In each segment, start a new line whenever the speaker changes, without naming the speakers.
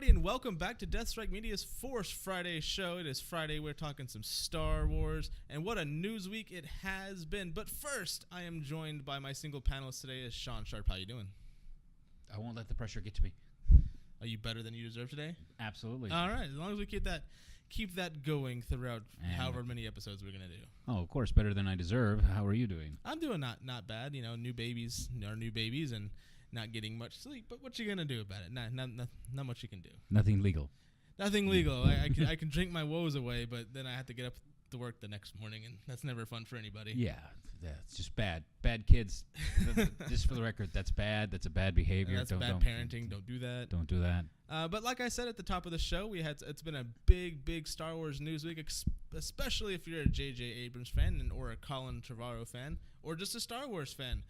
everybody, and welcome back to DeathStryke Media's Force Friday show. It is Friday. We're talking some Star Wars, and what a news week it has been. But first, I am joined by my single panelist today, is Sean Sharp. How you doing?
I won't let the pressure get to me.
Are you better than you deserve today?
Absolutely.
All right, as long as we keep that going throughout however many episodes we're gonna do.
Oh, of course, better than I deserve. How are you doing?
I'm doing not bad. You know, new babies, and not getting much sleep. But what you gonna do about it? Not much you can do.
Nothing legal.
Nothing legal. I can drink my woes away, but then I have to get up to work the next morning, and that's never fun for anybody.
Yeah, that's just bad. Bad kids. Just for the record, that's bad. That's a bad behavior.
That's bad parenting. Don't do that.
Don't do that.
But like I said at the top of the show, it's been a big Star Wars news week, especially if you're a J.J. Abrams fan or a Colin Trevorrow fan or just a Star Wars fan.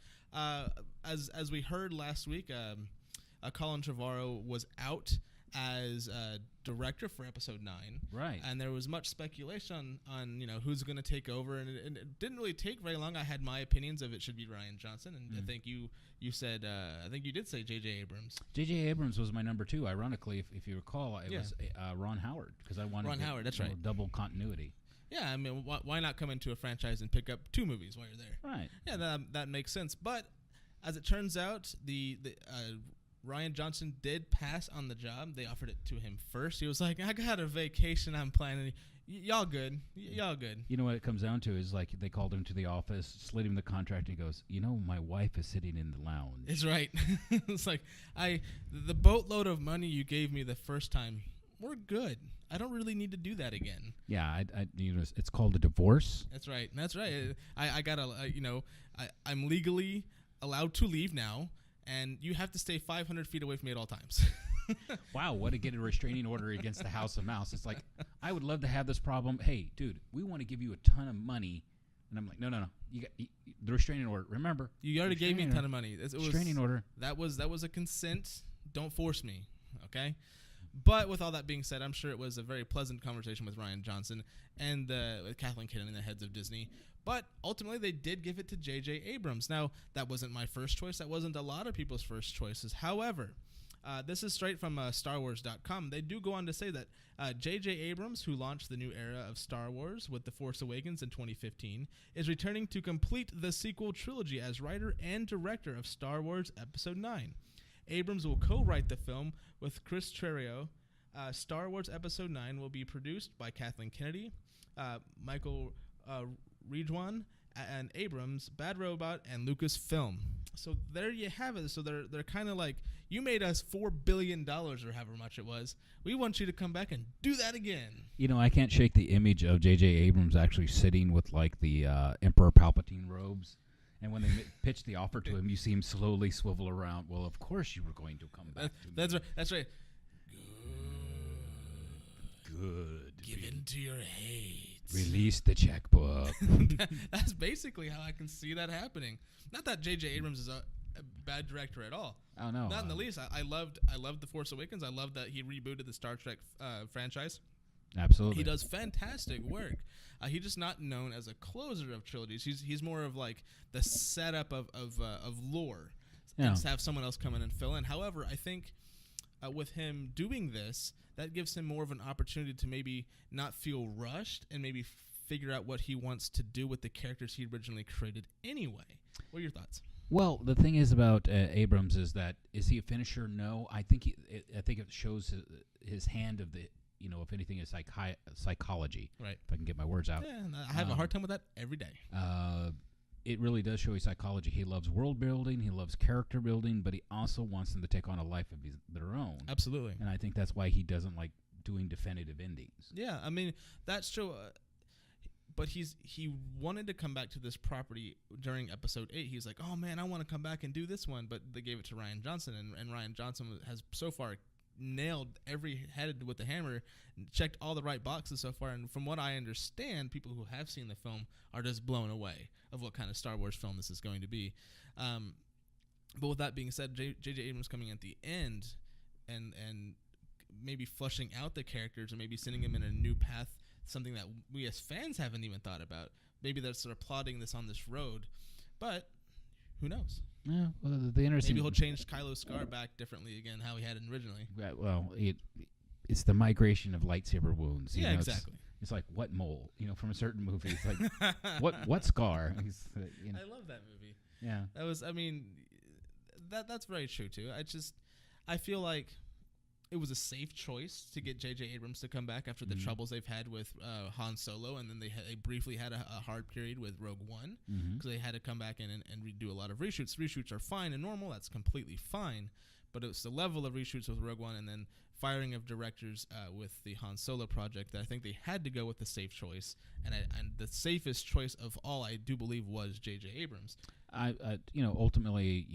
As we heard last week, Colin Trevorrow was out as director for Episode 9.
Right.
And there was much speculation on who's going to take over, and it didn't really take very long. I had my opinions of it should be Rian Johnson, and I think you said I think you did say J.J. Abrams.
J.J. Abrams was my number two. Ironically, if you recall, it was Ron Howard, because I wanted
Ron Howard. That's right.
Double continuity.
Yeah, I mean, why not come into a franchise and pick up two movies while you're there?
Right.
Yeah, that makes sense. But as it turns out, the Rian Johnson did pass on the job. They offered it to him first. He was like, I got a vacation I'm planning. Y'all good. Y'all good.
You know what it comes down to is, like, they called him to the office, slid him the contract, and he goes, my wife is sitting in the lounge.
It's right. It's like, the boatload of money you gave me the first time, we're good. I don't really need to do that again.
Yeah, it's called a divorce.
That's right. I gotta, I'm legally allowed to leave now, and you have to stay 500 feet away from me at all times.
Wow, what to get a restraining order against the House of Mouse. It's like, I would love to have this problem. Hey, dude, we want to give you a ton of money. And I'm like, no. You got the restraining order. Remember,
you already gave me a ton of money.
Restraining order.
That was a consent. Don't force me, okay? But with all that being said, I'm sure it was a very pleasant conversation with Rian Johnson and with Kathleen Kennedy, the heads of Disney. But ultimately, they did give it to J.J. Abrams. Now, that wasn't my first choice. That wasn't a lot of people's first choices. However, this is straight from StarWars.com. They do go on to say that J.J. Abrams, who launched the new era of Star Wars with The Force Awakens in 2015, is returning to complete the sequel trilogy as writer and director of Star Wars Episode 9. Abrams will co-write the film with Chris Terrio. Star Wars Episode 9 will be produced by Kathleen Kennedy, Michael Ridwan, and Abrams, Bad Robot, and Lucasfilm. So there you have it. So they're kind of like, you made us $4 billion or however much it was. We want you to come back and do that again.
I can't shake the image of J.J. Abrams actually sitting with, like, the Emperor Palpatine robes. And when they pitched the offer to him, you see him slowly swivel around. Well, of course you were going to come back to me.
That's right.
Good.
Give in to your hate.
Release the checkbook.
That's basically how I can see that happening. Not that J.J. Abrams is a bad director at all.
Oh, no.
Not in the least. I loved The Force Awakens. I love that he rebooted the Star Trek franchise.
Absolutely.
He does fantastic work. He's just not known as a closer of trilogies. He's more of like the setup of lore.
Yeah.
And just have someone else come in and fill in. However, I think with him doing this, that gives him more of an opportunity to maybe not feel rushed and maybe figure out what he wants to do with the characters he originally created anyway. What are your thoughts?
Well, the thing is about Abrams is that, is he a finisher? No. I think it shows his hand of the, if anything, is psychology.
Right.
If I can get my words out.
Yeah, I have a hard time with that every day.
It really does show his psychology. He loves world building. He loves character building, but he also wants them to take on a life of their own.
Absolutely.
And I think that's why he doesn't like doing definitive endings.
Yeah, I mean, that's true. But he wanted to come back to this property during Episode 8. He's like, oh, man, I want to come back and do this one. But they gave it to Rian Johnson, and Rian Johnson has so far nailed every head with the hammer, checked all the right boxes so far, and from what I understand, people who have seen the film are just blown away of what kind of Star Wars film this is going to be. But with that being said, J.J. Abrams coming at the end and maybe flushing out the characters and maybe sending them in a new path, something that we as fans haven't even thought about. Maybe they're sort of plotting this on this road, but who knows?
Yeah, well, the interesting.
Maybe he'll change Kylo's scar back differently again, how he had it originally.
Well, it's the migration of lightsaber wounds.
Yeah, exactly.
It's like what mole, from a certain movie. It's like what scar.
I love that movie.
Yeah,
that was. I mean, that's very true too. I feel like it was a safe choice to get J.J. Abrams to come back after the troubles they've had with Han Solo, and then they briefly had a hard period with Rogue One because they had to come back in and redo a lot of reshoots. Reshoots are fine and normal; that's completely fine. But it's the level of reshoots with Rogue One and then firing of directors with the Han Solo project that I think they had to go with the safe choice, and the safest choice of all, I do believe, was J.J. Abrams.
Ultimately,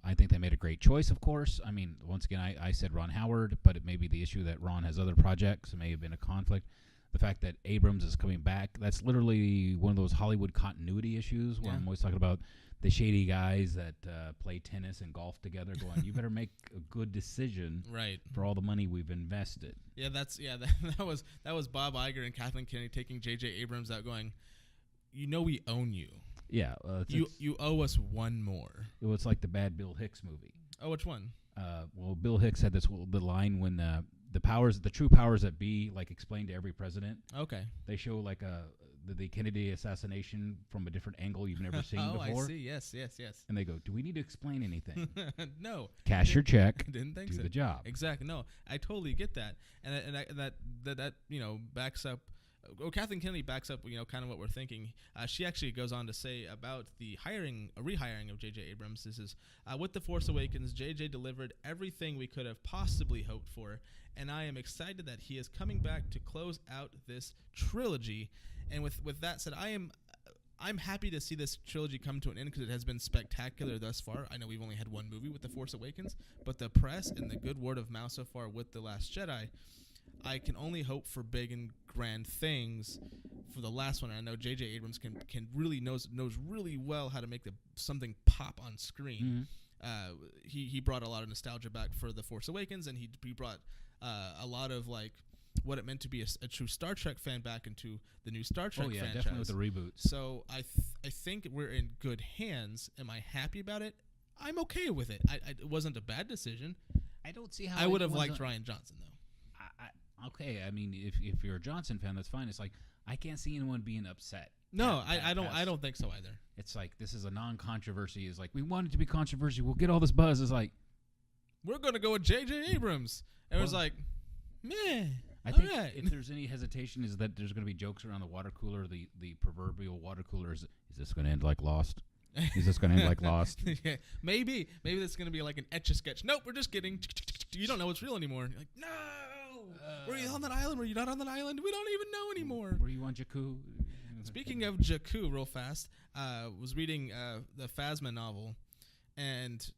I think they made a great choice, of course. I mean, once again, I said Ron Howard, but it may be the issue that Ron has other projects. It may have been a conflict. The fact that Abrams is coming back, that's literally one of those Hollywood continuity issues where I'm always talking about the shady guys that play tennis and golf together going, you better make a good decision for all the money we've invested. Yeah,
that was Bob Iger and Kathleen Kennedy taking J.J. Abrams out going, we own you.
Yeah,
you owe us one more.
It was like the bad Bill Hicks movie.
Oh, which one?
Well, Bill Hicks had the line when the true powers that be, like explained to every president.
Okay.
They show like the Kennedy assassination from a different angle you've never seen before.
I see. Yes.
And they go, "Do we need to explain anything?"
No.
Cash your check.
Didn't think
do
so.
the job.
Exactly. No, I totally get that, and that backs up. Kathleen Kennedy backs up, kind of what we're thinking. She actually goes on to say about the rehiring of J.J. Abrams. This is, with The Force Awakens, J.J. delivered everything we could have possibly hoped for, and I am excited that he is coming back to close out this trilogy. And with that said, I'm happy to see this trilogy come to an end because it has been spectacular thus far. I know we've only had one movie with The Force Awakens, but the press and the good word of mouth so far with The Last Jedi, I can only hope for big and grand things for the last one. And I know J.J. Abrams can really knows really well how to make something pop on screen. He brought a lot of nostalgia back for The Force Awakens, and he brought a lot of like what it meant to be a true Star Trek fan back into the new Star Trek franchise.
Definitely with the reboots.
So I think we're in good hands. Am I happy about it? I'm okay with it. It wasn't a bad decision.
I don't see how
I would have liked Rian Johnson though.
Okay, I mean, if you're a Johnson fan, that's fine. It's like I can't see anyone being upset.
No, I don't think so either.
It's like this is a non-controversy. It's like we want it to be controversial. We'll get all this buzz. It's like
we're gonna go with J.J. Abrams. And it was like, meh.
I think if there's any hesitation, is that there's going to be jokes around the water cooler, the proverbial water cooler. Is this going to end like Lost? Is this going to end like Lost?
Yeah, maybe that's going to be like an Etch-a-Sketch. Nope, we're just kidding. You don't know what's real anymore. You're like, no. Were you on that island? Were you not on that island? We don't even know anymore.
Were you on Jakku?
Speaking of Jakku, real fast, was reading the Phasma novel, and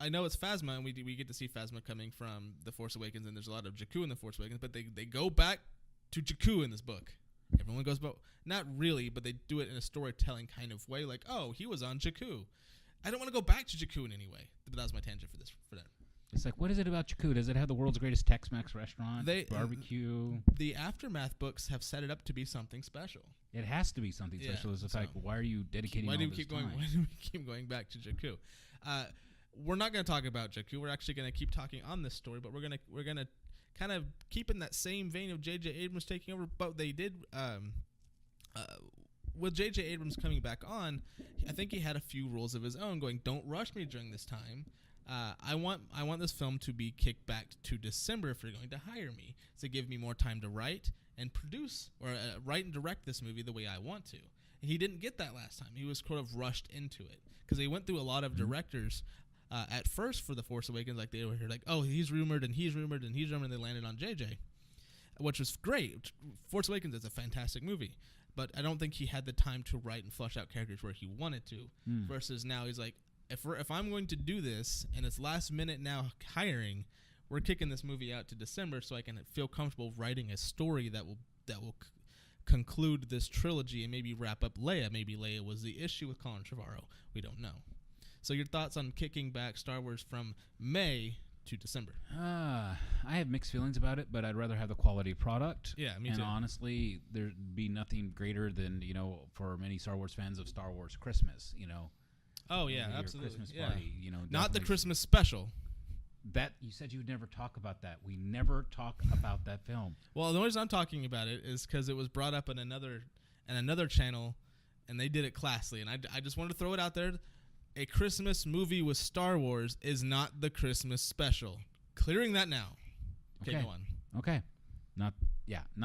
I know it's Phasma, and we get to see Phasma coming from The Force Awakens, and there's a lot of Jakku in The Force Awakens, but they go back to Jakku in this book. Everyone goes back, not really, but they do it in a storytelling kind of way, like, oh, he was on Jakku. I don't want to go back to Jakku in any way, but that was my tangent for that.
It's like, what is it about Jakku? Does it have the world's greatest Tex-Mex restaurant, barbecue?
The Aftermath books have set it up to be something special.
It has to be something special. It's like, why are you dedicating all this time?
Why do we keep going back to Jakku? We're not going to talk about Jakku. We're actually going to keep talking on this story, but we're gonna kind of keep in that same vein of J.J. Abrams taking over. But they did with J.J. Abrams coming back on. I think he had a few rules of his own, going, "Don't rush me during this time. I want this film to be kicked back to December if you're going to hire me, to give me more time to write and produce or write and direct this movie the way I want to." And he didn't get that last time. He was sort of rushed into it because they went through a lot of directors. At first for The Force Awakens, like they were here, like, oh, he's rumored, and they landed on JJ, which was great. Force Awakens is a fantastic movie, but I don't think he had the time to write and flesh out characters where he wanted to. Versus now he's like, if I'm going to do this and it's last minute now hiring, we're kicking this movie out to December so I can feel comfortable writing a story that will conclude this trilogy and maybe wrap up Leia. Maybe Leia was the issue with Colin Trevorrow. We don't know. So your thoughts on kicking back Star Wars from May to December?
I have mixed feelings about it, but I'd rather have the quality product.
Yeah, me
too. And honestly, there'd be nothing greater than, for many Star Wars fans of Star Wars Christmas,
Oh yeah,
your
absolutely.
Christmas
Yeah.
party,
Not the
definitely.
Christmas special.
That you said you would never talk about that. We never talk about that film.
Well, the reason I'm talking about it is because it was brought up in another channel, and they did it classily. And I just wanted to throw it out there. A Christmas movie with Star Wars is not the Christmas special. Clearing that now. Okay, go on.
Okay. Not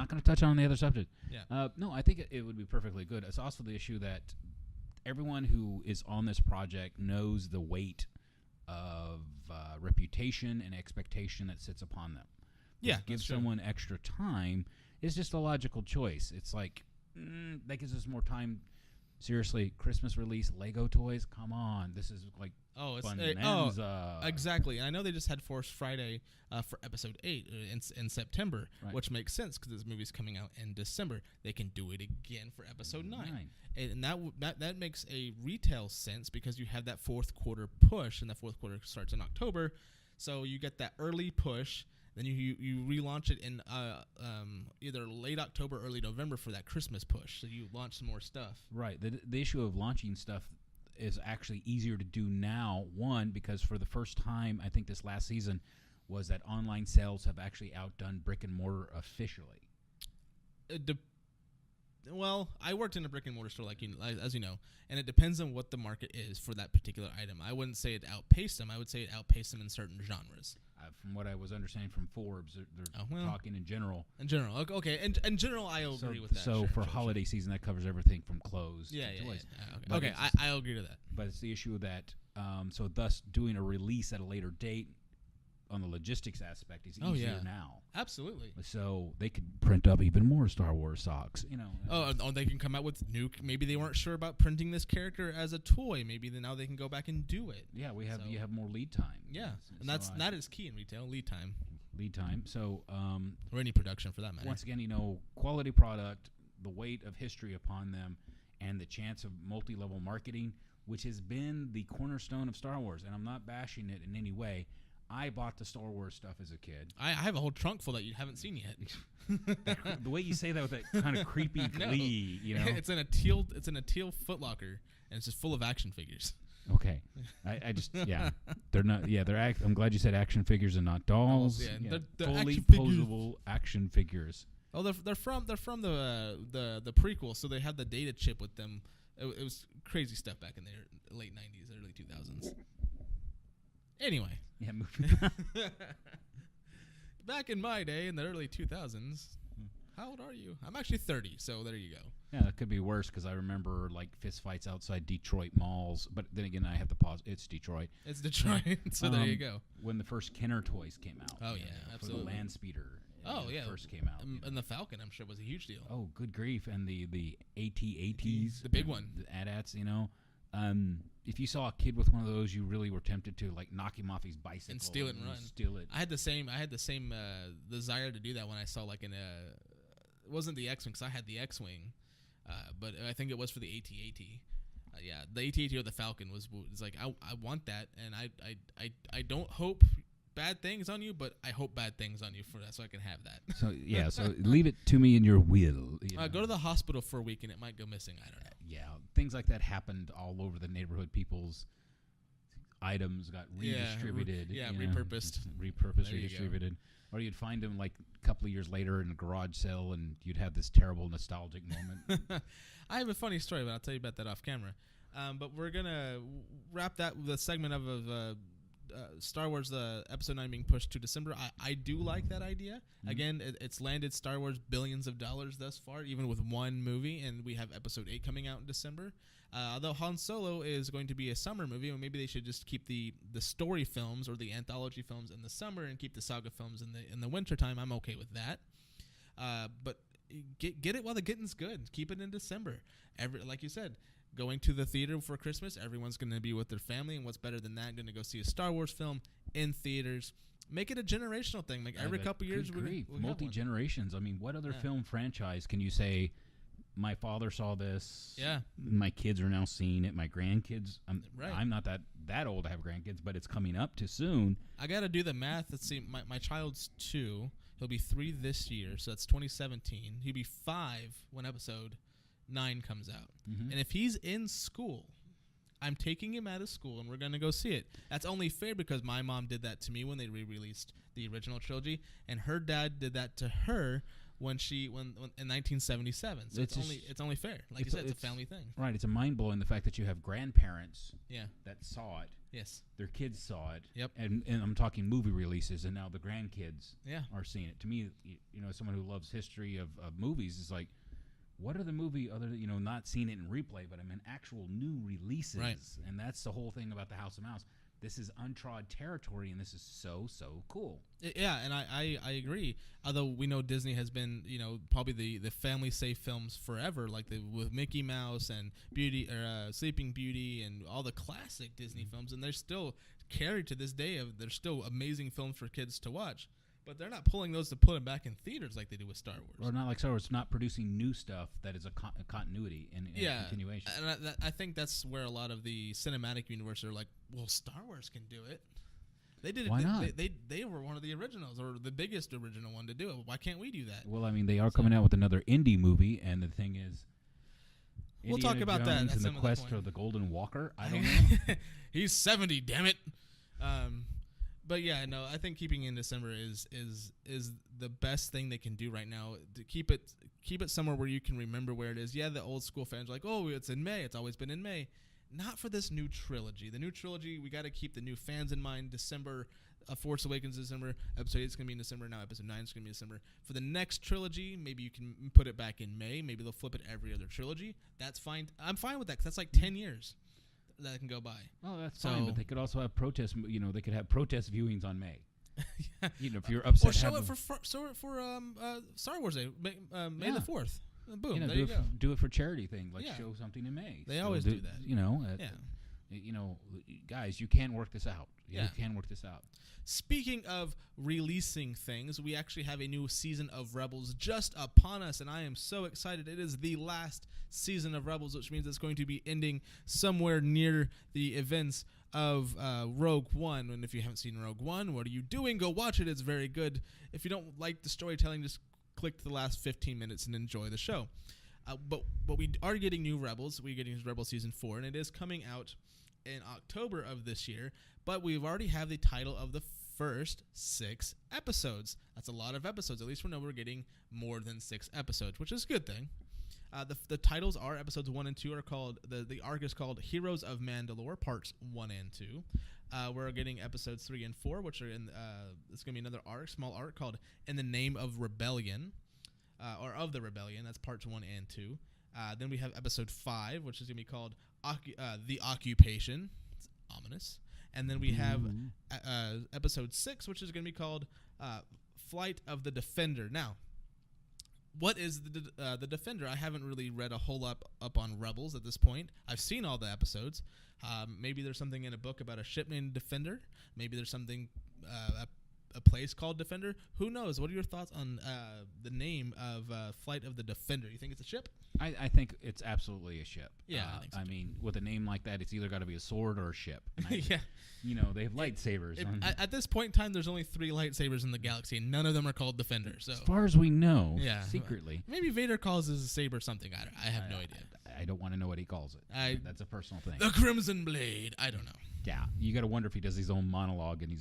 going to touch on the other subject.
Yeah.
No, I think it would be perfectly good. It's also the issue that everyone who is on this project knows the weight of reputation and expectation that sits upon them.
Yeah,
give someone extra time is just a logical choice. It's like that gives us more time. Seriously, Christmas release Lego toys. Come on, this is like bonanza.
Exactly. And I know they just had Force Friday for Episode 8 in September,
Right.
which makes sense because this movie's coming out in December. They can do it again for Episode 9. And that makes a retail sense because you have that fourth quarter push, and that fourth quarter starts in October. So you get that early push, then you relaunch it in either late October, early November for that Christmas push. So you launch some more stuff.
Right. The issue of launching stuff is actually easier to do now. One, because for the first time, I think this last season, was that online sales have actually outdone brick and mortar officially.
Well, I worked in a brick and mortar store, as you know, and it depends on what the market is for that particular item. I wouldn't say it outpaced them. I would say it outpaced them in certain genres.
From what I was understanding from Forbes, they're talking in general.
In general, okay. In general, I agree with that.
So for holiday season, that covers everything from clothes to toys.
Okay, I'll agree to that.
But it's the issue that, so thus doing a release at a later date on the logistics aspect is easier now.
Absolutely.
So they could print up even more Star Wars socks,
they can come out with new. Maybe they weren't sure about printing this character as a toy. Maybe now they can go back and do it.
Yeah, you have more lead time.
Yeah, and that is key in retail, lead time.
So
or any production for that matter.
Once again, quality product, the weight of history upon them, and the chance of multi-level marketing, which has been the cornerstone of Star Wars. And I'm not bashing it in any way. I bought the Star Wars stuff as a kid.
I have a whole trunk full that you haven't seen yet.
The way you say that with that kind of creepy glee,
It's in a teal Foot Locker, and it's just full of action figures.
Okay, I just they're not I'm glad you said action figures and not dolls.
They're
fully
action
posable action figures.
Oh, they're from the prequel, so they had the data chip with them. It was crazy stuff back in the late 90s, early 2000s. Anyway.
Yeah, moving on.
Back in my day, in the early 2000s, how old are you? I'm actually 30, so there you go.
Yeah, that could be worse because I remember fist fights outside Detroit malls. But then again, I have to pause. It's Detroit.
It's Detroit, so there you go.
When the first Kenner toys came out.
Oh, yeah, absolutely.
For the Land Speeder. First came out.
And the Falcon, I'm sure, was a huge deal.
Oh, good grief. And the AT-ATs.
The big one.
The AT-ATs, if you saw a kid with one of those, you really were tempted to knock him off his bicycle
and steal it and run.
Steal it.
I had the same desire to do that when I saw it wasn't the X-wing because I had the X-wing, but I think it was for the AT-AT. The AT-AT or the Falcon was I want that, and I don't hope bad things on you, but I hope bad things on you for that so I can have that.
So leave it to me in your will.
Go to the hospital for a week and it might go missing. I don't know.
Yeah, things like that happened all over the neighborhood. People's items got redistributed.
Repurposed.
Redistributed. Or you'd find them a couple of years later in a garage sale and you'd have this terrible nostalgic moment.
I have a funny story, but I'll tell you about that off camera. But we're going to wrap the segment of Star Wars Episode 9 being pushed to December. I do like that idea. Mm-hmm. Again, it's landed Star Wars billions of dollars thus far, even with one movie, and we have Episode 8 coming out in December. Although Han Solo is going to be a summer movie, or maybe they should just keep the story films or the anthology films in the summer and keep the saga films in the wintertime. I'm okay with that. But get it while the getting's good. Keep it in December. Like you said, going to the theater for Christmas, everyone's going to be with their family, and what's better than that? Going to go see a Star Wars film in theaters. Make it a generational thing. Every couple years, we
multi-generations. I mean, what other film franchise can you say, my father saw this, my kids are now seeing it, my grandkids, I'm not that old to have grandkids, but it's coming up too soon.
I got to do the math. Let's see, my child's 2. He'll be 3 this year, so that's 2017. He'll be 5 when Episode 9 comes out. Mm-hmm. And if he's in school I'm taking him out of school and we're going to go see it. That's only fair because my mom did that to me when they re-released the original trilogy, and her dad did that to her when in 1977. So it's only fair. Like you said, it's a family thing.
Right. It's a mind-blowing the fact that you have grandparents that saw it.
Yes.
Their kids saw it.
Yep.
And I'm talking movie releases, and now the grandkids are seeing it. To me, as someone who loves history of movies, is like, what are the movie other than, not seeing it in replay, but I mean actual new releases.
Right.
And that's the whole thing about the House of Mouse. This is untrod territory, and this is so cool.
Yeah, and I agree. Although we know Disney has been, probably the family safe films forever, like with Mickey Mouse and Sleeping Beauty and all the classic Disney films, and they're still carried to this day. They're still amazing films for kids to watch. But they're not pulling those to put them back in theaters like they do with Star Wars.
Or not like Star Wars, not producing new stuff that is a continuity and continuation.
And I think that's where a lot of the cinematic universe are like, well, Star Wars can do it. They did it.
Why not?
They were one of the originals, or the biggest original one to do it. Why can't we do that?
Well, I mean, they are coming out with another indie movie, and the thing is,
we'll talk about
Jones
that.
And the quest for the Golden Walker. I don't know.
He's 70. Damn it. But yeah, no, I think keeping it in December is the best thing they can do right now to keep it somewhere where you can remember where it is. Yeah, the old school fans are like, oh, it's in May. It's always been in May. Not for this new trilogy. The new trilogy, we got to keep the new fans in mind. December, Force Awakens December. Episode 8 is going to be in December. Now Episode 9 is going to be in December. For the next trilogy, maybe you can put it back in May. Maybe they'll flip it every other trilogy. That's fine. I'm fine with that because that's like 10 years that can go by.
Oh, that's fine. But they could also have protest. They could have protest viewings on May. If you're upset,
or show it for Star Wars Day, May the 4th. Boom, there you go.
Do it for charity thing, show something in May.
They always do that.
Guys, you can work this out. You can work this out.
Speaking of releasing things, we actually have a new season of Rebels just upon us, and I am so excited. It is the last season of Rebels, which means it's going to be ending somewhere near the events of Rogue One. And if you haven't seen Rogue One, what are you doing? Go watch it. It's very good. If you don't like the storytelling, just click to the last 15 minutes and enjoy the show. But we are getting new Rebels. We're getting Rebels Season 4, and it is coming out in October of this year. But we've already have the title of the first 6 episodes. That's a lot of episodes. At least we know we're getting more than 6 episodes, which is a good thing. The titles are episodes 1 and 2 are called, the arc is called Heroes of Mandalore, parts 1 and 2. We're getting episodes 3 and 4, which are it's going to be another small arc called In the Name of Rebellion, or of the Rebellion. That's parts 1 and 2. Then we have episode 5, which is going to be called The Occupation. It's ominous. And then we have episode 6, which is going to be called Flight of the Defender. Now, what is the Defender? I haven't really read a whole lot up on Rebels at this point. I've seen all the episodes. Maybe there's something in a book about a ship named Defender. Maybe there's something, a place called Defender. Who knows? What are your thoughts on the name of Flight of the Defender? You think it's a ship?
I think it's absolutely a ship.
Yeah, I think so too.
mean, with a name like that, it's either got to be a sword or a ship.
Yeah.
They have lightsabers.
At this point in time, there's only 3 lightsabers in the galaxy, and none of them are called Defenders. So.
As far as we know, secretly.
Maybe Vader calls his saber something. I have no idea.
I don't want to know what he calls it. That's a personal thing.
The Crimson Blade. I don't know.
Yeah, you got to wonder if he does his own monologue and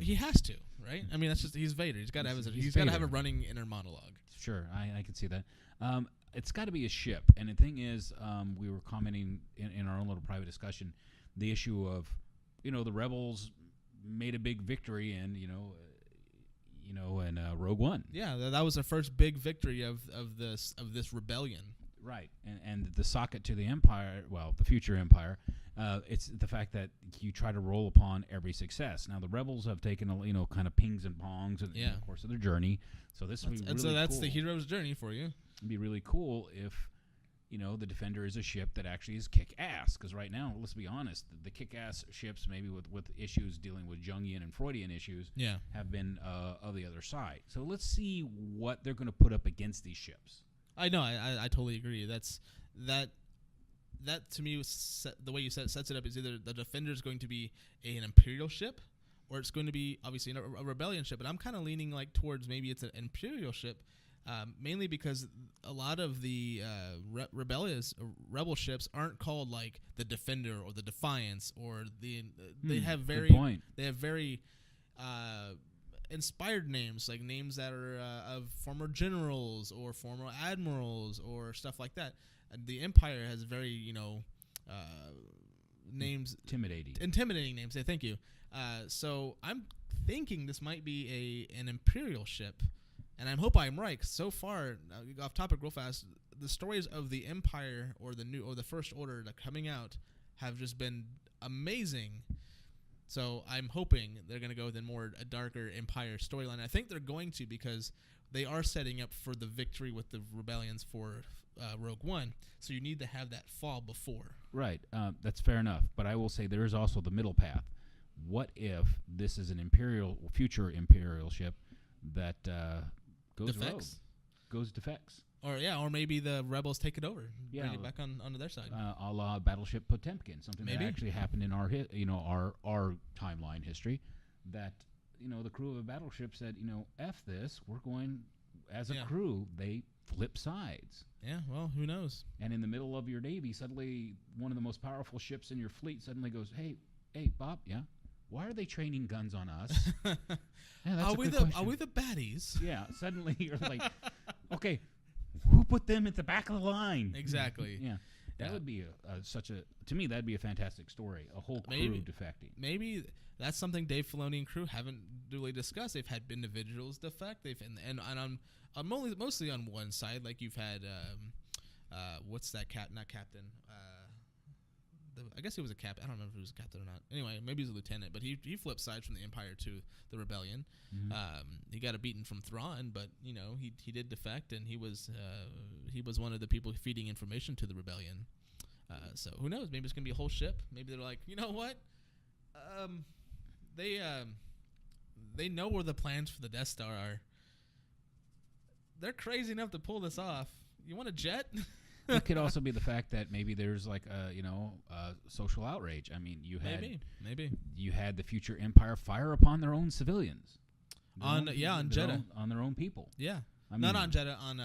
he has to, right? I mean, that's just he's Vader. He's got to have a running inner monologue.
Sure, I can see that. It's got to be a ship, and the thing is, we were commenting in our own little private discussion, the issue of, the rebels made a big victory, and in Rogue One.
Yeah, that was the first big victory of this rebellion.
Right, and the socket to the Empire, the future Empire, it's the fact that you try to roll upon every success. Now the rebels have taken kind of pings and pongs in the course of their journey. So this would be really
so that's
cool.
The hero's journey for you.
It'd be really cool if the Defender is a ship that actually is kick-ass. Because right now, let's be honest, the kick-ass ships, maybe with issues dealing with Jungian and Freudian issues, have been of the other side. So let's see what they're going to put up against these ships.
I know. I totally agree. That to me was the way you sets it up is either the Defender is going to be an Imperial ship, or it's going to be obviously a rebellion ship. But I'm kind of leaning towards maybe it's an Imperial ship, mainly because a lot of the rebel ships aren't called like the Defender or the Defiance or the. They have very inspired names, like names that are of former generals or former admirals or stuff like that. And the Empire has very names, intimidating names. Thank you. So I'm thinking this might be an Imperial ship, and I hope I'm right. So far, off topic real fast, the stories of the Empire or the First Order that coming out have just been amazing. So I'm hoping they're going to go with a darker Empire storyline. I think they're going to, because they are setting up for the victory with the rebellions for Rogue One. So you need to have that fall before.
Right. That's fair enough. But I will say there is also the middle path. What if this is an future Imperial ship that goes rogue, defects?
Or maybe the rebels take it over, bring it back onto their side.
A la Battleship Potemkin, something that actually happened in our our timeline history. That the crew of a battleship said, F this, we're going as a crew. They flip sides.
Yeah, well, who knows? And
in the middle of your navy, suddenly one of the most powerful ships in your fleet suddenly goes, hey, Bob, why are they training guns on us?
Are we the baddies?
Yeah, suddenly you're like, okay, who put them at the back of the line?
Exactly.
Yeah. That would be to me, that'd be a fantastic story. A whole crew defecting.
Maybe that's something Dave Filoni and crew haven't really discussed. They've had individuals defect. And I'm mostly on one side. Like you've had, what's that not captain? I guess he was a captain. I don't remember if he was a captain or not. Anyway, maybe he was a lieutenant. But he flipped sides from the Empire to the Rebellion. Mm-hmm. He got a beating from Thrawn, but he did defect, and he was one of the people feeding information to the Rebellion. So who knows? Maybe it's gonna be a whole ship. Maybe they're like, you know what? They know where the plans for the Death Star are. They're crazy enough to pull this off. You want a jet?
It could also be the fact that maybe there's like social outrage. I mean, maybe you had the future Empire fire upon their own civilians. On
Jeddah,
on their own people.
Yeah, not on Jeddah, on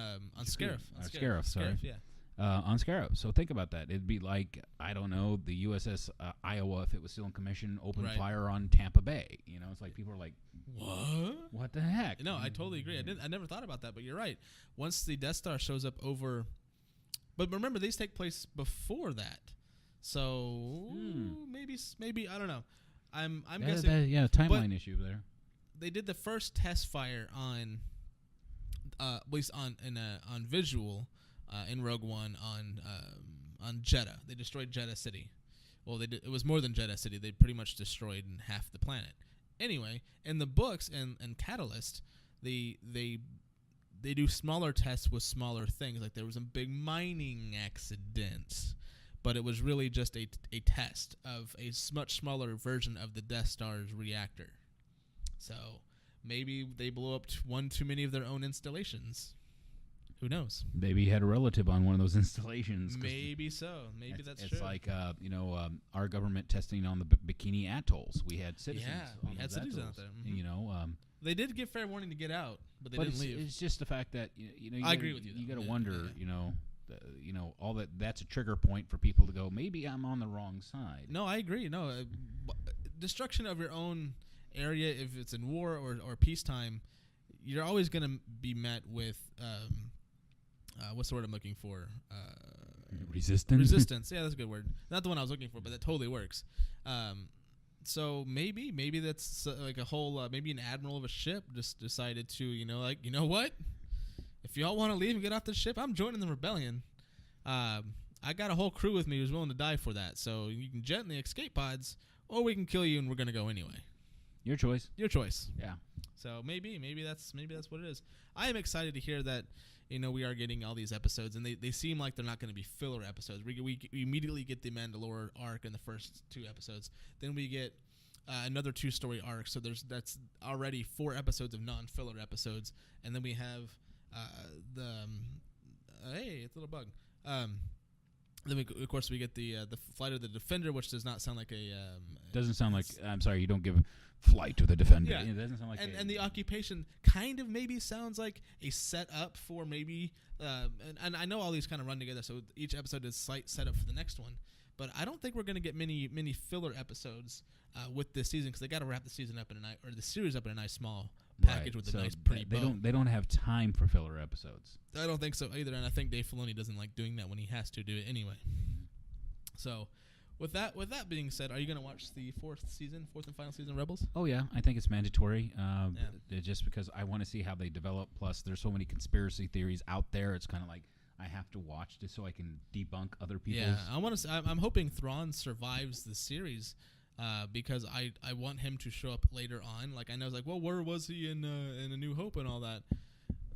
Scarif.
Scarif, sorry.
Yeah.
On Scarif. So think about that. It'd be like, I don't know, the USS Iowa, if it was still in commission, opened fire on Tampa Bay. It's like people are like,
what?
What the heck?
No, I totally agree. I never thought about that, but you're right. Once the Death Star shows up over, but remember these take place before that, so maybe I don't know. I'm guessing.
Timeline issue there.
They did the first test fire on, at least on visual. In Rogue One on Jeddah. They destroyed Jeddah City. Well, they did, it was more than Jeddah City. They pretty much destroyed half the planet. Anyway, in the books and Catalyst, they do smaller tests with smaller things. Like there was a big mining accident, but it was really just a test of a much smaller version of the Death Star's reactor. So maybe they blew up one too many of their own installations. Who knows?
Maybe he had a relative on one of those installations.
Maybe so. Maybe that's true.
It's like, our government testing on the Bikini Atolls. We had citizens.
Yeah, we had citizens out there. Mm-hmm. They did give fair warning to get out, but they didn't leave.
It's just the fact that
I agree with you.
You got to wonder, all that. That's a trigger point for people to go, maybe I'm on the wrong side.
No, I agree. No, destruction of your own area, if it's in war or peacetime, you're always going to be met with. What's the word I'm looking for?
Resistance.
Yeah, that's a good word. Not the one I was looking for, but that totally works. So maybe that's like a whole, maybe an admiral of a ship just decided to, you know what? If y'all want to leave and get off the ship, I'm joining the rebellion. I got a whole crew with me who's willing to die for that. So you can jet in the escape pods, or we can kill you and we're going to go anyway.
Your choice.
Yeah. So maybe that's what it is. I am excited to hear that. We are getting all these episodes, and they seem like they're not going to be filler episodes. We immediately get the Mandalore arc in the first 2 episodes. Then we get another 2-story arc. So that's already 4 episodes of non-filler episodes, and then we have hey, it's a little bug. Then of course we get the Flight of the Defender, which does not sound like a.
Doesn't sound like. I'm sorry, you don't give Flight to the Defender.
Yeah.
It doesn't sound like
and the occupation kind of maybe sounds like a setup for maybe, and I know all these kind of run together, so each episode is slight setup for the next one. But I don't think we're going to get many filler episodes with this season because they got to wrap the season up in the series up in a nice small package with a nice pretty bow.
They don't have time for filler episodes.
I don't think so either, and I think Dave Filoni doesn't like doing that when he has to do it anyway. So. With that being said, are you going to watch the fourth and final season of Rebels?
Oh, yeah. I think it's mandatory just because I want to see how they develop. Plus, there's so many conspiracy theories out there. It's kind of like I have to watch just so I can debunk other people's.
Yeah, I'm hoping Thrawn survives the series because I want him to show up later on. Like, I know it's like, well, where was he in A New Hope and all that?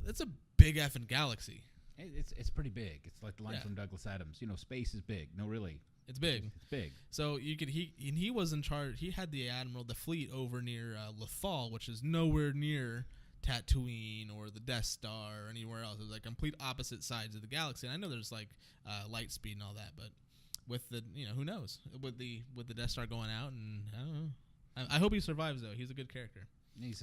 It's a big effing galaxy.
It's pretty big. It's like the line from Douglas Adams. Space is big. No, really.
It's big.
It's big.
So he was in charge. He had the the fleet over near Lothal, which is nowhere near Tatooine or the Death Star or anywhere else. It was like complete opposite sides of the galaxy. And I know there's like light speed and all that, but with the who knows with the Death Star going out, and I don't know. I hope he survives though. He's a good character.
He's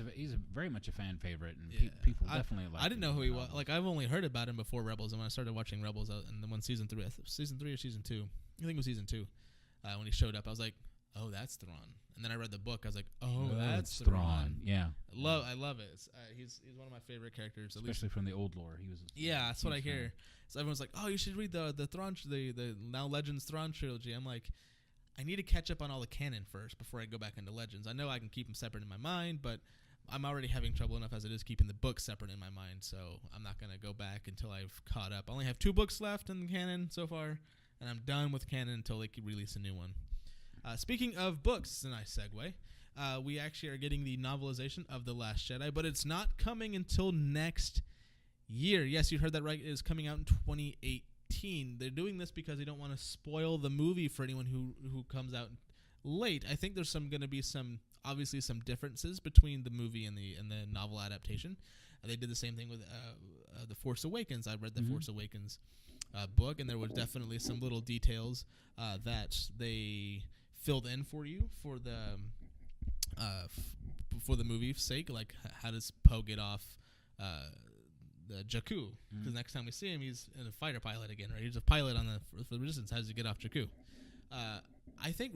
very much a fan favorite, and people definitely like him.
I didn't know who he was. Like, I've only heard about him before Rebels, and when I started watching Rebels, and then when season 3 or season 2, I think it was season 2, when he showed up, I was like, oh, that's Thrawn. And then I read the book, I was like, oh, that's Thrawn.
Yeah,
I love it. He's one of my favorite characters,
especially from the old lore. He was.
Yeah, that's what I hear. So everyone's like, oh, you should read the Thrawn, the now Legends Thrawn trilogy. I'm like, I need to catch up on all the canon first before I go back into Legends. I know I can keep them separate in my mind, but I'm already having trouble enough as it is keeping the books separate in my mind, so I'm not going to go back until I've caught up. I only have 2 books left in the canon so far, and I'm done with canon until they can release a new one. Speaking of books, it's a nice segue. We actually are getting the novelization of The Last Jedi, but it's not coming until next year. Yes, you heard that right. It is coming out in 2018. They're doing this because they don't want to spoil the movie for anyone who comes out late. I think there's going to be some differences between the movie and the novel adaptation. They did the same thing with The Force Awakens. I read the Force Awakens book, and there was definitely some little details that they filled in for you for the movie's sake, like how does Poe get off the Jakku? Because next time we see him, he's a fighter pilot again, right? He's a pilot on the Resistance. How does he get off Jakku? I think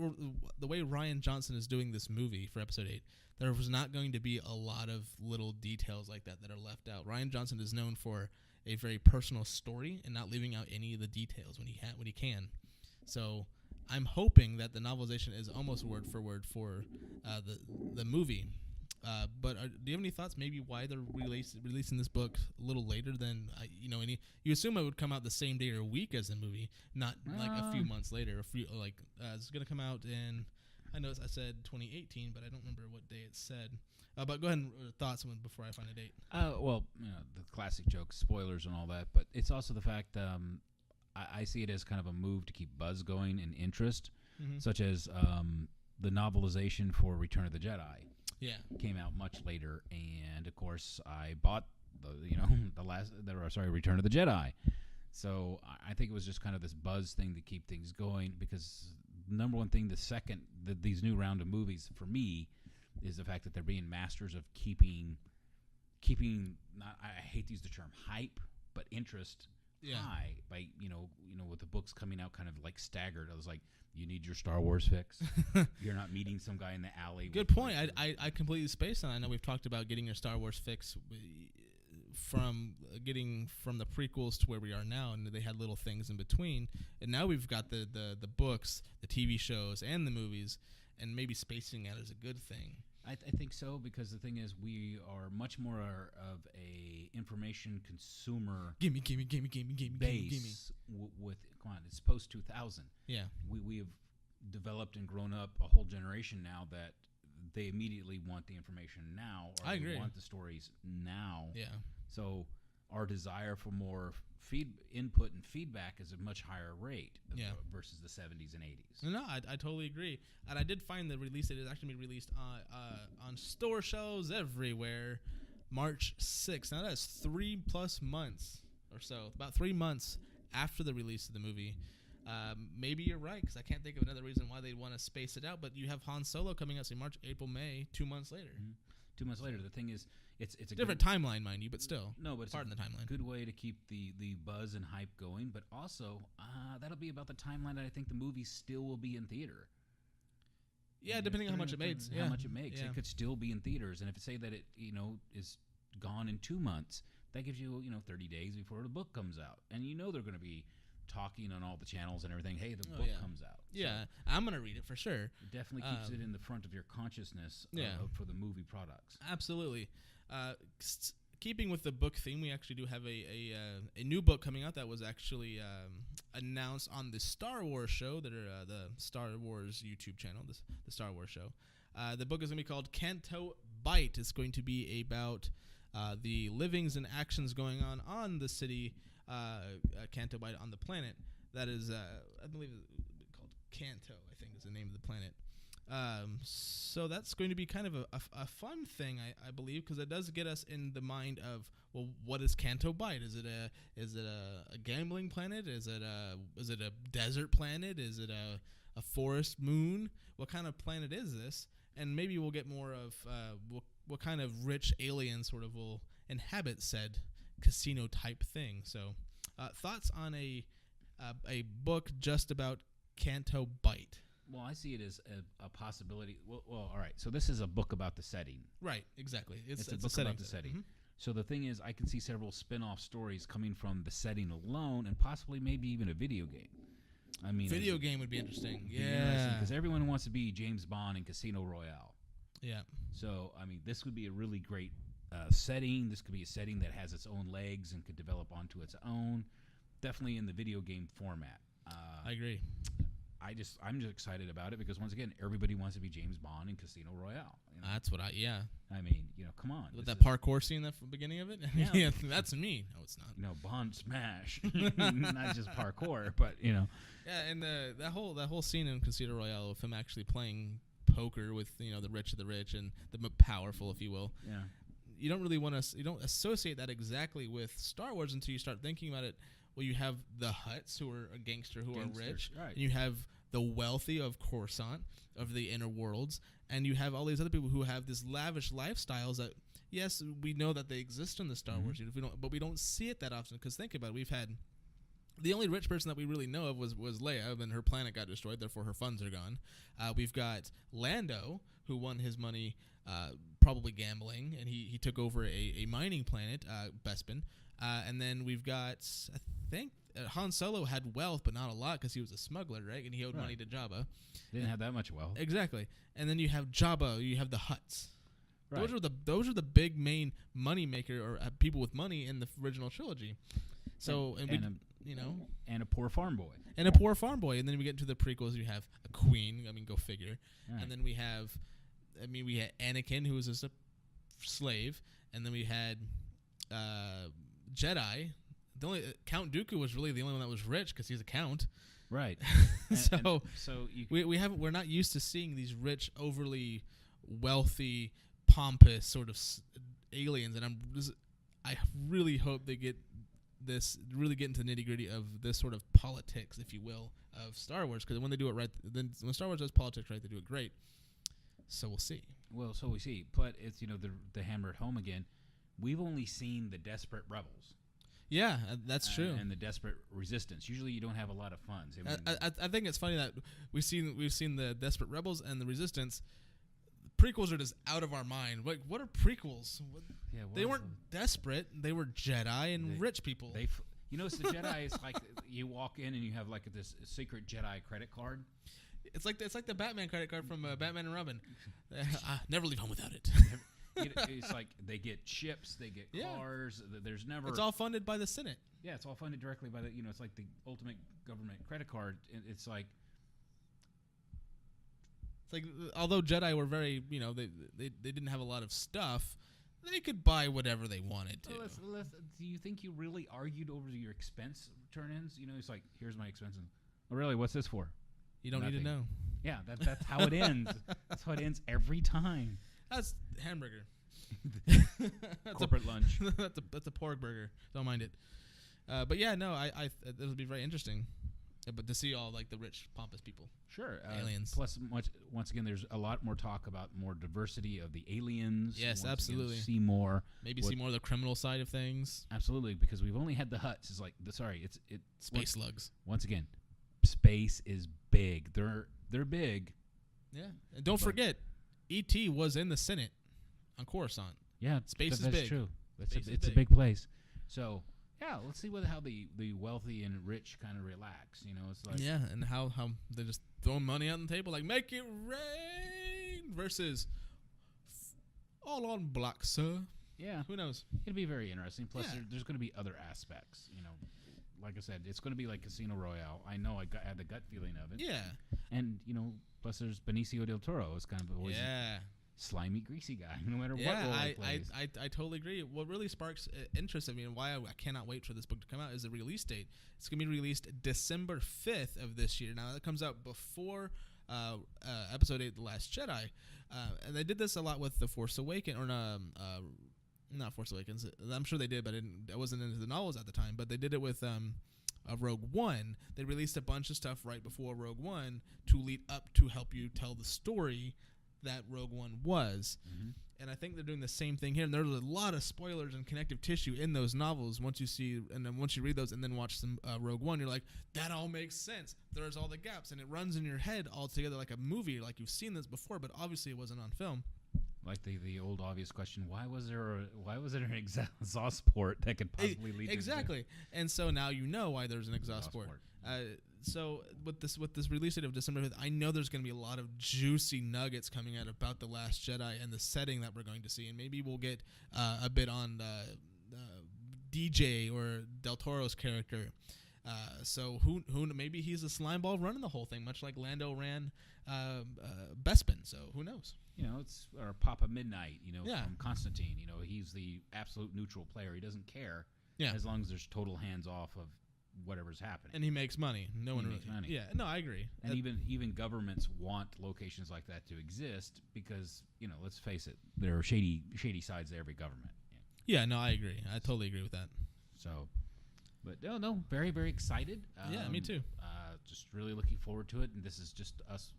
the way Rian Johnson is doing this movie for Episode 8, there was not going to be a lot of little details like that are left out. Rian Johnson is known for a very personal story and not leaving out any of the details when he can. So I'm hoping that the novelization is almost word for word for the movie. But do you have any thoughts maybe why they're releasing this book a little later than you assume it would come out the same day or week as the movie, not like a few months later. It's going to come out in, I know I said 2018, but I don't remember what day it said. But go ahead and thoughts before I find a date.
Well, the classic jokes, spoilers and all that, but it's also the fact I see it as kind of a move to keep buzz going and interest, such as the novelization for Return of the Jedi.
Yeah,
came out much later, and of course I bought Return of the Jedi. So I think it was just kind of this buzz thing to keep things going, because number one thing, these new round of movies for me is the fact that they're being masters of keeping not, I hate to use the term hype, but interest high by with the books coming out kind of like staggered. I was like, you need your Star Wars fix. You're not meeting some guy in the alley.
Good point. I completely spaced on. I know we've talked about getting your Star Wars fix from the prequels to where we are now, and they had little things in between. And now we've got the books, the TV shows, and the movies, and maybe spacing out is a good thing.
I think so, because the thing is, we are much more of a information consumer.
Gimme.
Base with come on, it's post 2000.
Yeah,
we have developed and grown up a whole generation now that they immediately want the information now. Or
I agree.
They want the stories now.
Yeah.
So our desire for more input and feedback is a much higher rate versus the 70s and 80s.
No, I totally agree. And I did find the release date is actually being released on store shelves everywhere March 6th. Now that's 3+ months or so, about 3 months after the release of the movie. Maybe you're right, because I can't think of another reason why they'd want to space it out. But you have Han Solo coming out in March, April, May, 2 months later.
2 months later. The thing is, it's a
different timeline, mind you, but still.
No, but it's
part in the timeline.
Good way to keep the buzz and hype going. But also, that'll be about the timeline that I think the movie still will be in theater.
Yeah, depending on how much it makes.
How much it makes. It could still be in theaters. And if it say that it, is gone in 2 months, that gives you, 30 days before the book comes out. And they're going to be talking on all the channels and everything. Hey, the book comes out.
Yeah,
so
I'm going to read it for sure.
It definitely keeps it in the front of your consciousness for the movie products.
Absolutely. Keeping with the book theme, we actually do have a new book coming out that was actually announced on the Star Wars show, the Star Wars YouTube channel, the Star Wars show. The book is going to be called Canto Bight. It's going to be about the livings and actions going on the city Canto Bight on the planet. That is, I believe it's called Canto, I think is the name of the planet. So that's going to be kind of a fun thing, I believe, because it does get us in the mind of, well, what is Canto Bight? Is it a gambling planet? Is it a desert planet? Is it a forest moon? What kind of planet is this? And maybe we'll get more of what kind of rich alien sort of will inhabit said casino type thing. So, thoughts on a book just about Canto Bight?
Well, I see it as a possibility. Well, all right. So this is a book about the setting.
Right, exactly. It's
a book about the setting. Mm-hmm. So the thing is, I can see several spin-off stories coming from the setting alone, and possibly maybe even a video game. I mean,
video game would be interesting. Yeah,
because everyone wants to be James Bond in Casino Royale.
Yeah.
So I mean, this would be a really great setting. This could be a setting that has its own legs and could develop onto its own. Definitely in the video game format.
I agree.
I'm just excited about it because once again, everybody wants to be James Bond in Casino Royale.
That's what I
mean, come on.
With that parkour scene at the beginning of it? Yeah, that's me. No, it's not.
Bond smash. Not just parkour, but
Yeah, and that whole scene in Casino Royale of him actually playing poker with, the rich of the rich and the powerful, if you will.
Yeah.
You don't really you don't associate that exactly with Star Wars until you start thinking about it. Well, you have the Hutts, who are a gangster, who are rich.
Right.
And you have the wealthy of Coruscant, of the inner worlds, and you have all these other people who have these lavish lifestyles that, yes, we know that they exist in the Star Wars universe, but we don't see it that often. Because think about it, we've had the only rich person that we really know of was Leia, and her planet got destroyed, therefore her funds are gone. We've got Lando, who won his money probably gambling, and he took over a mining planet, Bespin. And then we've got, I think, Han Solo had wealth, but not a lot because he was a smuggler, right? And he owed money to Jabba.
Didn't have that much wealth.
Exactly. And then you have Jabba. You have the Hutts.
Right.
Those are the big main money maker or people with money in the original trilogy. So
and a poor farm boy.
And a poor farm boy. And then we get into the prequels. You have a queen. I mean, go figure. Right. And then we had Anakin, who was just a slave. And then we had Jedi. The only Count Dooku was really the only one that was rich because he's a count.
Right.
We're not used to seeing these rich, overly wealthy, pompous sort of aliens, and I really hope they get into the nitty gritty of this sort of politics, if you will, of Star Wars. Because when they do it right, then when Star Wars does politics right, they do it great. So we'll see.
Well, so we see, but it's the hammer at home again. We've only seen the desperate rebels.
Yeah, that's true.
And the desperate resistance. Usually, you don't have a lot of funds.
I think it's funny that we've seen the desperate rebels and the resistance. Prequels are just out of our mind. Like, what are prequels? They weren't desperate. They were Jedi and rich people.
So the Jedi is like you walk in and you have like this secret Jedi credit card.
It's like the Batman credit card from Batman and Robin. Never leave home without it.
It's like they get ships, they get cars. There's never.
It's all funded by the Senate.
Yeah, it's all funded directly by the. It's like the ultimate government credit card. It's like
although Jedi were very, they didn't have a lot of stuff. They could buy whatever they wanted to.
Do you think you really argued over your expense turn-ins? It's like, here's my expenses. Oh, really? What's this for?
You don't need to know.
Yeah, that's how it ends. That's how it ends every time.
That's hamburger. That's
corporate lunch.
That's a pork burger. Don't mind it. But yeah, no, it'll be very interesting. but to see all like the rich, pompous people.
Sure.
Aliens.
Plus, once again, there's a lot more talk about more diversity of the aliens.
Yes,
Once
absolutely.
Again, see more.
Maybe see more of the criminal side of things.
Absolutely, because we've only had the Hutts. It's like
Space slugs.
Once again, space is big. They're big.
Yeah, and don't forget, E.T. was in the Senate on Coruscant.
Yeah,
space is
that's
big.
True.
It's
a big place. So yeah, let's see how the wealthy and rich kind of relax. It's like
and how they just throw money on the table like make it rain versus all on black, sir.
Yeah,
who knows?
It'll be very interesting. Plus, there's going to be other aspects. Like I said, it's going to be like Casino Royale. I know I had the gut feeling of it.
Yeah,
and plus there's Benicio del Toro. It's kind of always slimy, greasy guy, no matter what role he plays.
I totally agree. What really sparks interest in me and why I cannot wait for this book to come out is the release date. It's going to be released December 5th of this year. Now, that comes out before Episode 8, The Last Jedi. And they did this a lot with The Force Awakens, or not Force Awakens. I'm sure they did, but I wasn't into the novels at the time. But they did it with Rogue One. They released a bunch of stuff right before Rogue One to lead up to help you tell the story that Rogue One was. Mm-hmm. And I think they're doing the same thing here. And there's a lot of spoilers and connective tissue in those novels. Once you read those and then watch some Rogue One, you're like, that all makes sense. There's all the gaps, and it runs in your head all together like a movie, like you've seen this before, but obviously it wasn't on film.
Like the old obvious question, why was there an exhaust port that could possibly lead
exactly? And so now you know why there's an exhaust port. So with this release date of December 5th, I know there's going to be a lot of juicy nuggets coming out about The Last Jedi and the setting that we're going to see, and maybe we'll get a bit on DJ or Del Toro's character. So who maybe he's a slimeball running the whole thing, much like Lando ran Bespin. So who knows?
It's our Papa Midnight. From Constantine. He's the absolute neutral player. He doesn't care. As long as there's total hands off of whatever's happening.
And he makes money.
He makes money.
Yeah, no, I agree.
And even governments want locations like that to exist because, let's face it, there are shady sides to every government.
Yeah, no, I agree. I totally agree with that.
So, but no, very, very excited.
Yeah, me too.
Just really looking forward to it. And this is just us,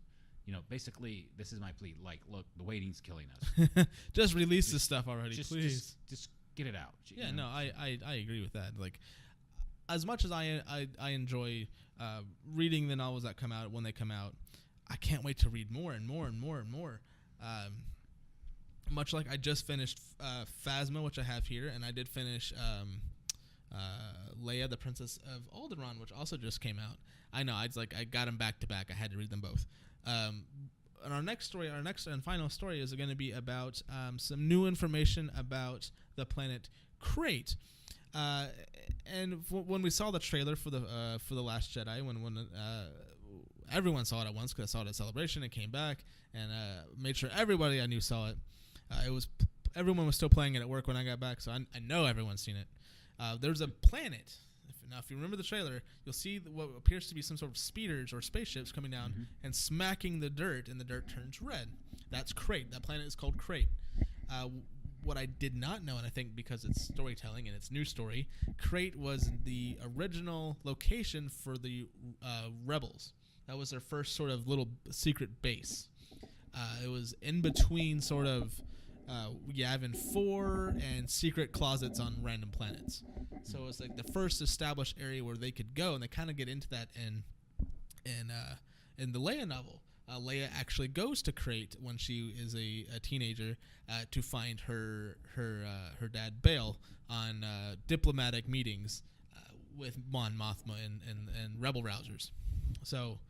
basically, this is my plea. Like, look, the waiting's killing us.
just release this stuff already, please.
Just get it out.
Yeah, no, I agree with that. Like, as much as I enjoy reading the novels that come out when they come out, I can't wait to read more and more and more and more. Much like I just finished Phasma, which I have here, and I did finish Leia, the Princess of Alderaan, which also just came out. I know, I got them back to back. I had to read them both. And our next and final story is going to be about some new information about the planet Crate. And when we saw the trailer for the Last Jedi, when everyone saw it at once because I saw it at Celebration and came back and made sure everybody I knew saw it. Everyone was still playing it at work when I got back, so I know everyone's seen it. There's a planet. If you remember the trailer, you'll see what appears to be some sort of speeders or spaceships coming down and smacking the dirt, and the dirt turns red. That's Crate. That planet is called Crate. What I did not know, and I think because it's storytelling and it's new story, Crate was the original location for the Rebels. That was their first sort of little secret base. It was in between sort of Yavin 4 and secret closets on random planets. So it was like the first established area where they could go, and they kind of get into that in the Leia novel. Leia actually goes to Crate when she is a teenager to find her dad Bail on diplomatic meetings with Mon Mothma and rebel rousers. So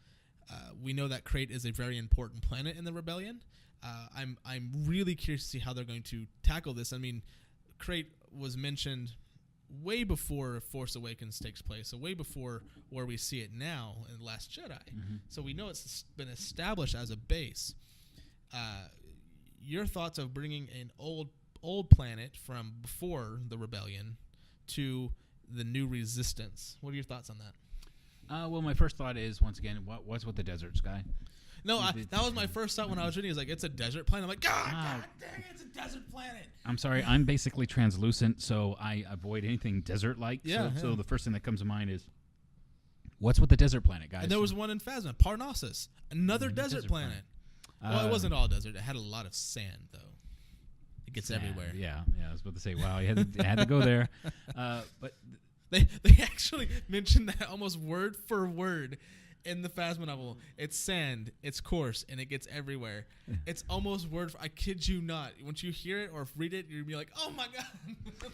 we know that Crate is a very important planet in the rebellion. I'm really curious to see how they're going to tackle this. I mean, Crate was mentioned way before Force Awakens takes place, so way before where we see it now in Last Jedi. Mm-hmm. So we know it's been established as a base. Your thoughts of bringing an old planet from before the rebellion to the new Resistance? What are your thoughts on that?
Well, my first thought is, once again, what's with the desert sky?
No, that was my first thought when I was reading. It's like, it's a desert planet. I'm like, God dang it, it's a desert planet.
I'm sorry, I'm basically translucent, so I avoid anything desert-like.
Yeah,
so the first thing that comes to mind is what's with the desert planet, guys?
And there was one in Phasma, Parnassus, another desert planet. Well, it wasn't all desert. It had a lot of sand, though. It gets everywhere.
Yeah, I was about to say, wow, you had to go there. But
they actually mentioned that almost word for word in the Phasma novel. It's sand, it's coarse, and it gets everywhere. It's almost word for, I kid you not. Once you hear it or read it, you'll be like, oh my God,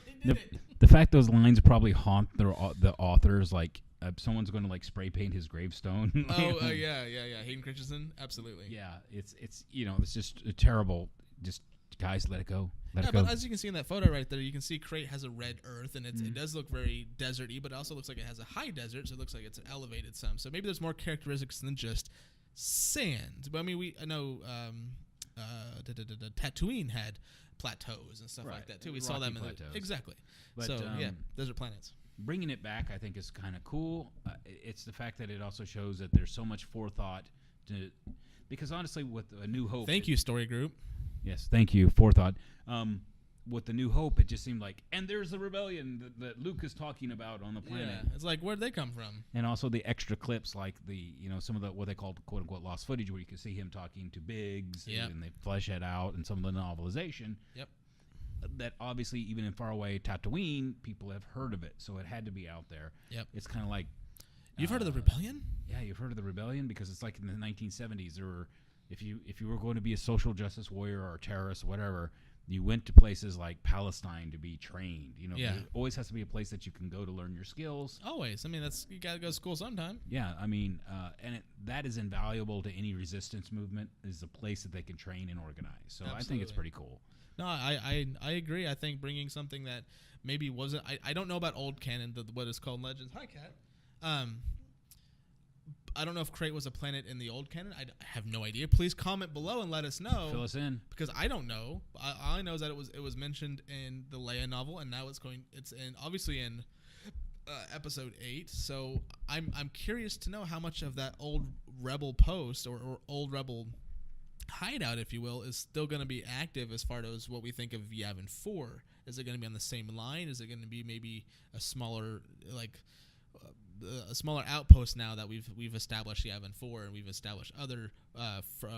they did it.
The fact those lines probably haunt the authors, like someone's going to like spray paint his gravestone.
Yeah. Hayden Christensen, absolutely.
Yeah, it's it's just terrible. Just guys, let it go. Let it go.
But as you can see in that photo right there, you can see Crate has a red earth, and it does look very desert-y, but it also looks like it has a high desert, so it looks like it's elevated some. So maybe there's more characteristics than just sand. But I mean, I know Tatooine had plateaus and stuff like that too. We saw them exactly. But, so yeah, desert planets.
Bringing it back, I think, is kind of cool. It's the fact that it also shows that there's so much forethought because honestly, with A New Hope,
thank you, Story Group.
Yes, thank you, forethought. With The New Hope, it just seemed like, and there's the rebellion that Luke is talking about on the planet.
Yeah, it's like, where'd they come from?
And also the extra clips, like some of the what they called quote unquote lost footage, where you can see him talking to Biggs, and they flesh it out, and some of the novelization.
Yep.
That obviously, even in faraway Tatooine, people have heard of it, so it had to be out there.
Yep.
It's kind of like
you've heard of the rebellion?
Yeah, you've heard of the rebellion because it's like in the 1970s. There were, if you were going to be a social justice warrior or a terrorist or whatever, you went to places like Palestine to be trained. There always has to be a place that you can go to learn your skills.
Always. I mean, you got to go to school sometime.
Yeah, I mean, that is invaluable to any resistance movement. Is a place that they can train and organize. So absolutely. I think it's pretty cool.
No, I agree. I think bringing something that maybe wasn't. I don't know about old canon, what is called Legends. Hi, Cat. I don't know if Crate was a planet in the old canon. I have no idea. Please comment below and let us know.
Fill us in,
because I don't know. All I know is that it was mentioned in the Leia novel, and now it's obviously in episode 8. So I'm curious to know how much of that old Rebel post or old Rebel hideout, if you will, is still going to be active as far as what we think of Yavin 4. Is it going to be on the same line? Is it going to be maybe a smaller outpost now that we've established Yavin 4 and we've established other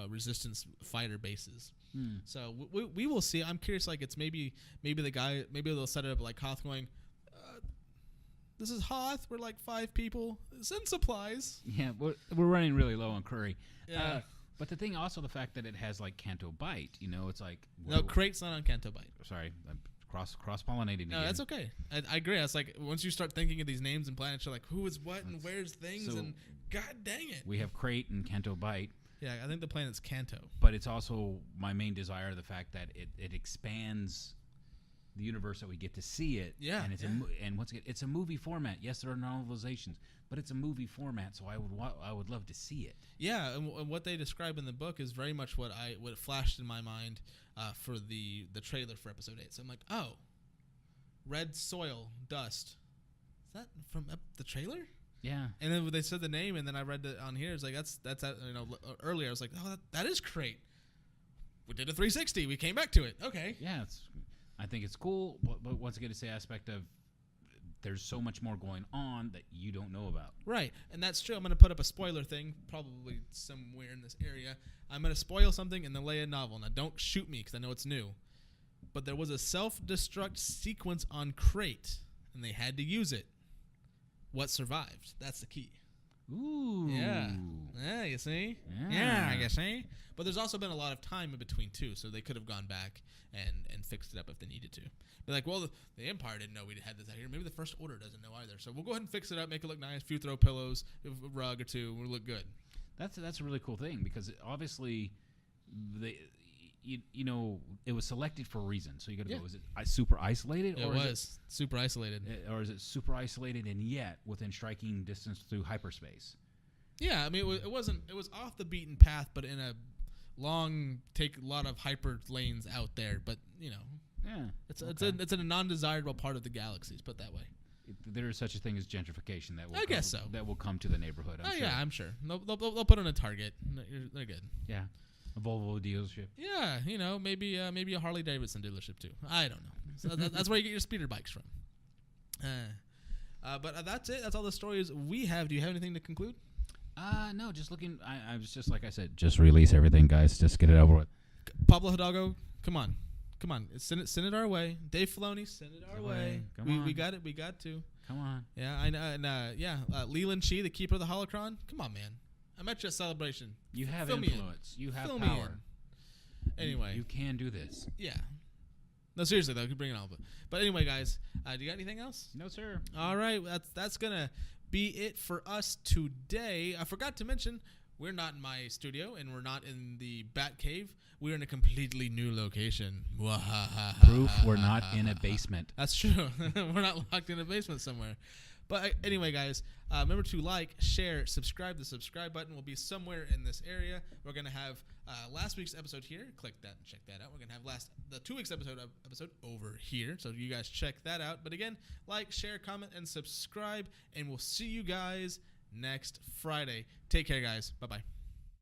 resistance fighter bases? So we will see. I'm curious. Like, it's maybe they'll set it up like Hoth going, this is Hoth. We're like 5 people. Send supplies.
Yeah, we're running really low on curry.
Yeah.
But the thing also, the fact that it has like Canto Bite, it's like
no, Crate's not on Canto Bite.
Sorry, I'm cross-pollinating.
No, that's okay. I agree. It's like once you start thinking of these names and planets, you're like, who is what and where's things, and god dang it.
We have Crate and Canto Bite.
Yeah, I think the planet's Canto.
But it's also my main desire, the fact that it expands the universe, that we get to see it.
Yeah.
And once again, it's a movie format. Yes, there are novelizations, but it's a movie format, so I would love to see it.
Yeah, and what they describe in the book is very much what flashed in my mind for the trailer for episode 8. So I'm like, oh, red soil, dust. Is that from the trailer?
Yeah.
And then they said the name, and then I read it on here. It's like that's earlier I was like, oh, that is Crate. We did a 360. We came back to it. Okay.
Yeah, I think it's cool, but once again, it's the aspect of there's so much more going on that you don't know about.
Right, and that's true. I'm going to put up a spoiler thing, probably somewhere in this area. I'm going to spoil something in the Leia novel. Now, don't shoot me because I know it's new. But there was a self-destruct sequence on Crate, and they had to use it. What survived? That's the key.
Ooh.
Yeah. Yeah, you see? Yeah, you see? But there's also been a lot of time in between, too, so they could have gone back and fixed it up if they needed to. They're like, well, the Empire didn't know we had this out here. Maybe the First Order doesn't know either. So we'll go ahead and fix it up, make it look nice, a few throw pillows, a rug or two, we'll look good.
That's a really cool thing, because obviously it was selected for a reason. So you got to go, is it super isolated?
It was super isolated.
Or is it super isolated and yet within striking distance through hyperspace?
Yeah, I mean, it was off the beaten path, but in a take a lot of hyper lanes out there. But, it's a non-desirable part of the galaxies, put that way.
There is such a thing as gentrification that will
guess so.
That will come to the neighborhood. I'm sure.
Yeah, I'm sure. They'll put on a Target. They're good.
Yeah. A Volvo dealership.
Yeah, maybe a Harley Davidson dealership too. I don't know. So that's where you get your speeder bikes from. But that's it. That's all the stories we have. Do you have anything to conclude?
No, just looking. I was just like I said, just release everything, guys. Just get it over with.
Pablo Hidalgo, come on. Send it our way. Dave Filoni, send it our way.
Come on.
We got it. We got to.
Come on.
Yeah, I know. And Leland Shee, the keeper of the holocron. Come on, man. I met you at Celebration.
You have
Fill
influence. You have
Fill
power.
Anyway,
you can do this.
Yeah. No, seriously though, bring it all. But anyway, guys, do you got anything else?
No, sir.
All right, that's gonna be it for us today. I forgot to mention we're not in my studio and we're not in the Bat Cave. We're in a completely new location.
Proof we're not in a basement.
That's true. We're not locked in a basement somewhere. But anyway, guys, remember to like, share, subscribe. The subscribe button will be somewhere in this area. We're going to have last week's episode here. Click that and check that out. We're going to have the 2 weeks episode over here. So you guys check that out. But again, like, share, comment, and subscribe. And we'll see you guys next Friday. Take care, guys. Bye-bye.